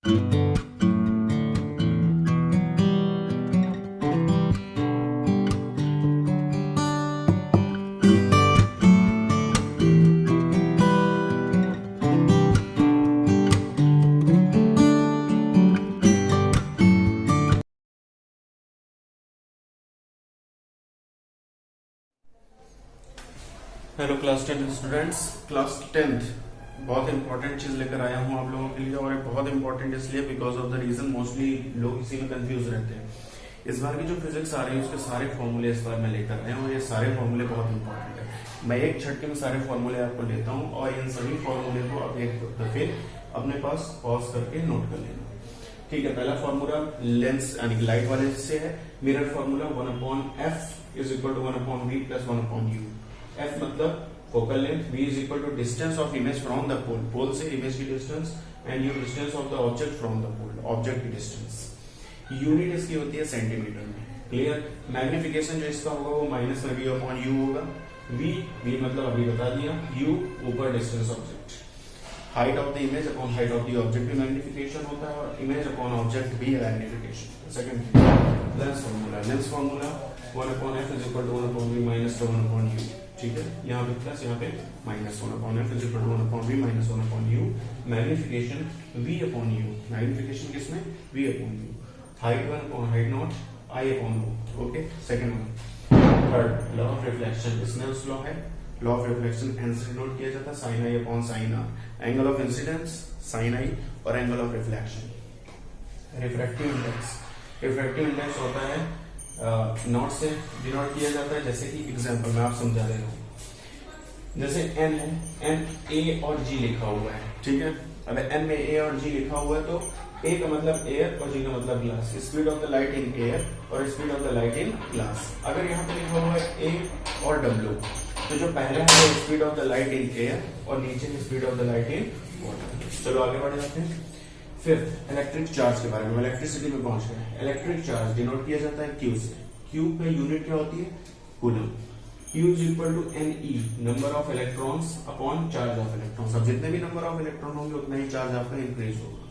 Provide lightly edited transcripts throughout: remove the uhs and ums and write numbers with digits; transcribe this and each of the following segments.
Hello class 10 students. Class 10th बहुत important चीज लेकर आया हूँ आप लोगों के लिए, और बहुत इंपॉर्टेंट इसलिए because of the reason mostly लोग इसी में कंफ्यूज रहते हैं। इस बार की जो फिजिक्स आ रही है उसके सारे फॉर्मूले इस बार मैं लेकर आया हूँ, और ये सारे फॉर्मूले बहुत इंपॉर्टेंट है। मैं एक झटके में सारे फॉर्मूले आपको लेता हूँ और इन सभी फॉर्मूले को आप एक दफे अपने पास पॉज करके नोट कर लेना। ठीक है, पहला फॉर्मूला लेंस यानी लाइट वाले से है। Mirror formula 1/f is equal to 1/v plus 1/u। f मतलब focal length, v is equal to distance of image from the pole, pole से इमेज की distance, and u distance of the object from the pole, object की distance. Unit इसकी होती है centimetre में। Clear. Magnification जो इसका होगा वो माइनस में v/u होगा। v मतलब अभी बता दिया, u ऊपर distance object, height of the image upon height of the object भी मैग्निफिकेशन होता है, और इमेज अपॉन ऑब्जेक्ट भी magnification. Second lens formula 1/f is equal to 1/v minus 1/u। ठीक है, यहाँ पे प्लस यहाँ पे minus 1/f is equal to 1/v minus 1/u। Magnification v/u, magnification किसमें v/u, height 1 height nought i/o। Okay, second one. Third law of reflection, Snell's law है। Law of reflection N से नोट किया जाता है, sine i upon sine r। Angle of incidence sine i और angle of reflection. Refractive index, refractive index होता है not से डिनोट किया जाता है। जैसे कि एग्जांपल मैं आप समझा दे रहा हूं, जैसे n है, n a और g लिखा हुआ है। ठीक है, अगर n में a और g लिखा हुआ है तो a का मतलब एयर और g का मतलब glass. Speed of the light in air और speed of the light in glass. अगर यहाँ पे लिखा हुआ है a और w, तो जो पहला है वो speed of the light in air और नीचे है speed of the light in water. चलो आगे बढ़ जाते हैं। फिफ्थ, इलेक्ट्रिक चार्ज के बारे में, इलेक्ट्रिसिटी में पहुंच गए। इलेक्ट्रिक चार्ज डिनोट किया जाता है Q से। Q पे यूनिट क्या होती है, coulomb. Q is equal to NE, number of electrons upon charge of electrons. अब जितने भी नंबर ऑफ इलेक्ट्रॉन होंगे उतना ही चार्ज आपका इंक्रीज होगा।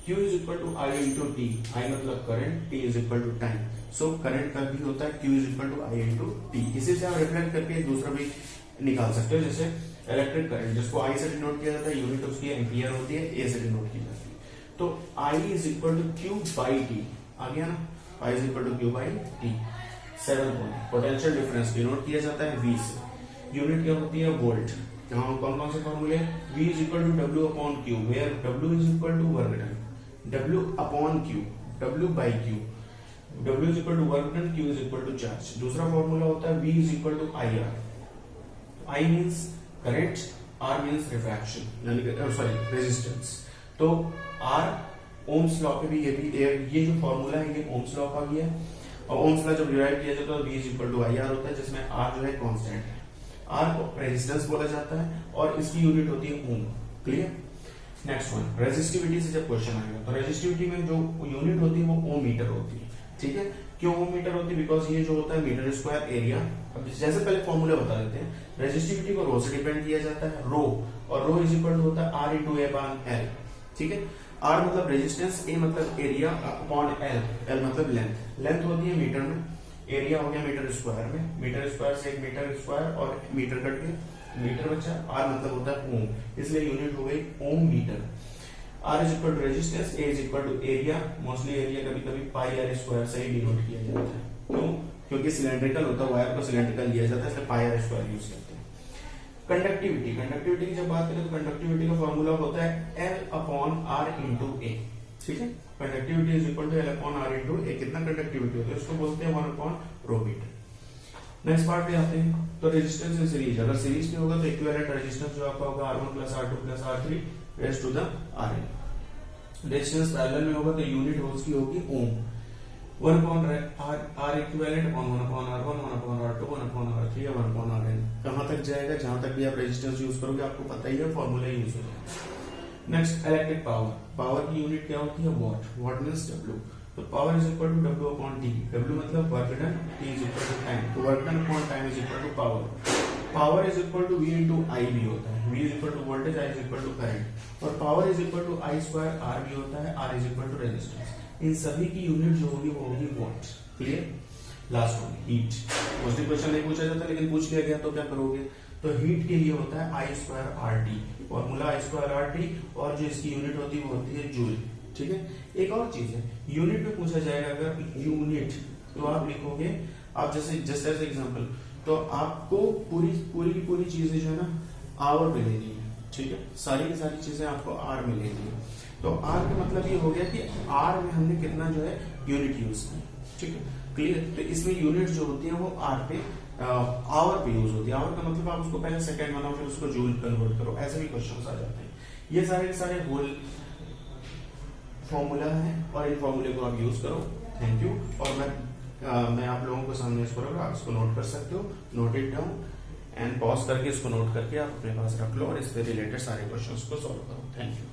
Q is equal to I into T. I मतलब current, T is equal to time. So current का भी होता है Q is equal to I into T. इसी से आप रिफ्लेक्ट करके दूसरा भी निकाल सकते हो, जैसे इलेक्ट्रिक करंट जिसको I से डिनोट किया जाता है, यूनिट उसकी एम्पियर होती है, A से डिनोट की जाती है। तो I is equal to Q by T, आ गया ना, I is equal to Q by T. Seven point, potential difference denote किया जाता है V से। यूनिट क्या होती है, वोल्ट। यहाँ कौन कौन से फॉर्मूले, V is equal to W upon Q, where W is equal to work done, W upon Q, W by Q, W is equal to work done, Q is equal to charge. दूसरा formula होता है V is equal to IR। I means current, R means refraction यानी sorry resistance. तो R Ohm's law पे भी ये जो formula है ये ओम्स लॉ का भी है, और ओम्स लॉ जब डिराइव किया जाता है तो V is equal to IR होता है, जिसमें R जो है कांस्टेंट है। R को रेजिस्टेंस बोला जाता है और इसकी यूनिट होती है ओम। क्लियर। नेक्स्ट वन, रेजिस्टिविटी से जब क्वेश्चन आएगा तो रेजिस्टिविटी में जो यूनिट होती है वो ओम मीटर होती है। ठीक है, क्यों ओम मीटर होती है, बिकॉज ये जो होता है मीटर स्क्वायर एरिया। अब जैसे पहले फॉर्मूला बता देते हैं, रेजिस्टिविटी को रो से डिपेंड किया जाता है, रो, और रो इज इक्वल टू होता है R इंटू A/L। ठीक है, R मतलब रेजिस्टेंस, A मतलब एरिया अपॉन L मतलब लेंथ। लेंथ होती है मीटर में, एरिया हो गया मीटर स्क्वायर में, मीटर स्क्वायर से एक मीटर स्क्वायर और मीटर कट के मीटर बचा। R मतलब होता है ओम, इसलिए यूनिट हो गई ohm metre. R is equal to resistance, A is equal to area. Mostly area कभी कभी पाई R स्क्वायर से ही डिनोट किया जाता है। क्यों, क्योंकि सिलेंड्रिकल होता है, वायर को सिलेंड्रिकल लिया जाता है, इसलिए पाई R स्क्वायर यूज करते हैं। कंडक्टिविटी, कंडक्टिविटी की जब बात करें तो कंडक्टिविटी का फॉर्मूला होता है L upon R into A। ठीक है, conductivity is equal to L upon R into A। कितना कंडक्टिविटी होती है उसको बोलते हैं 1 upon rho metre. Next part पे आते हैं, तो रेजिस्टेंस इन सीरीज, अगर सीरीज में होगा तो इक्विवेलेंट रेजिस्टेंस जो आपका होगा R1 plus R2 plus R3 raise to the Rn। Resistance parallel में होगा तो यूनिट उसकी होगी ohm. 1 upon R equivalent upon 1 upon R1, 1 upon R2, 1 upon R3 या 1 अपॉन Rn। कहां तक जाएगा, जहां तक भी आप रेजिस्टेंस यूज करोगे आपको पता ही है, फॉर्मूला यूज हो जाएगा। नेक्स्ट, इलेक्ट्रिक पावर, पावर की यूनिट क्या होती है, वॉट। Watt means W। तो power is equal to W upon T। W मतलब work done, T is equal to time, तो work done upon time is equal to power. Power is equal to V into I भी होता है, V is equal to voltage, I is equal to current, और power is equal to I square are भी होता है, R is equal to resistance. इन सभी की यूनिट जो होगी वो होगी watt. Clear. Last one heat. Mostly question नहीं पूछा जाता लेकिन पूछ लिया गया तो क्या करोगे, तो हीट के लिए होता है I square R T, formula I square R T, और जो इसकी यूनिट होती है वो होती है जूल। ठीक है। एक और चीज है, यूनिट में पूछा जाएगा अगर यूनिट, तो आप लिखोगे, आप जैसे एग्जांपल, तो आपको पूरी चीजें जो है ना आवर में लेनी है। ठीक है। सारी की सारी चीजें आपको आर में लेनी है। तो आर का मतलब ये हो गया कि आर में हमने कितना जो है यूनिट यूज की। ठीक है। क्लियर। तो इसमें यूनिट जो होती है वो आर पे आवर पे यूज होती है। आवर का मतलब आप उसको पहले सेकंड बनाओ फिर उसको जूल कन्वर्ट करो, ऐसे भी क्वेश्चन आ जाते हैं। ये सारे के सारे होल फॉर्मूला है और इन फॉर्मूले को आप यूज करो। Thank you. और मैं आप लोगों को सामने इसको रख, आप इसको नोट कर सकते हो, note it down and pause करके इसको नोट करके आप अपने पास रख लो और इस पे रिलेटेड सारे क्वेश्चंस को सॉल्व करो। Thank you.